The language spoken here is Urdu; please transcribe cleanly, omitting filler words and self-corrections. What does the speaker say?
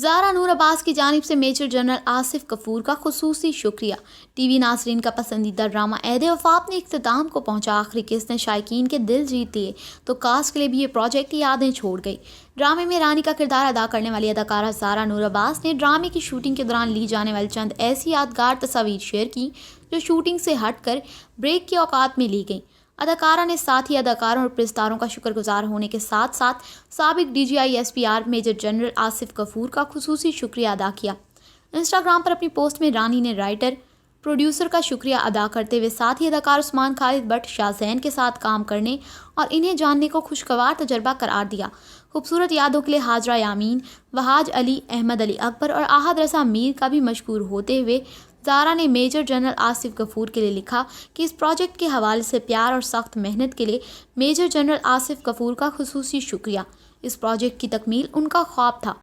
زارا نور عباس کی جانب سے میجر جنرل آصف غفور کا خصوصی شکریہ۔ ٹی وی ناظرین کا پسندیدہ ڈرامہ عہد وفا اپنے اختتام کو پہنچا۔ آخری قسط نے شائقین کے دل جیت لیے تو کاسٹ کے لیے بھی یہ پروجیکٹ یادیں چھوڑ گئی۔ ڈرامے میں رانی کا کردار ادا کرنے والی اداکارہ زارا نور عباس نے ڈرامے کی شوٹنگ کے دوران لی جانے والی چند ایسی یادگار تصاویر شیئر کی جو شوٹنگ سے ہٹ کر بریک کے اوقات میں لی گئیں۔ اداکارہ نے ساتھ ہی اداکاروں اور پرستاروں کا شکر گزار ہونے کے ساتھ ساتھ سابق DGI/SPR میجر جنرل آصف غفور کا خصوصی شکریہ ادا کیا۔ انسٹاگرام پر اپنی پوسٹ میں رانی نے رائٹر پروڈیوسر کا شکریہ ادا کرتے ہوئے ساتھ ہی اداکار عثمان خالد بٹ شاہ زین کے ساتھ کام کرنے اور انہیں جاننے کو خوشگوار تجربہ قرار دیا۔ خوبصورت یادوں کے لیے حاجرہ یامین، وہاج علی، احمد علی اکبر اور احد رضا میر کا بھی مشکور ہوتے ہوئے زارا نے میجر جنرل آصف غفور کے لیے لکھا کہ اس پروجیکٹ کے حوالے سے پیار اور سخت محنت کے لیے میجر جنرل آصف غفور کا خصوصی شکریہ۔ اس پروجیکٹ کی تکمیل ان کا خواب تھا۔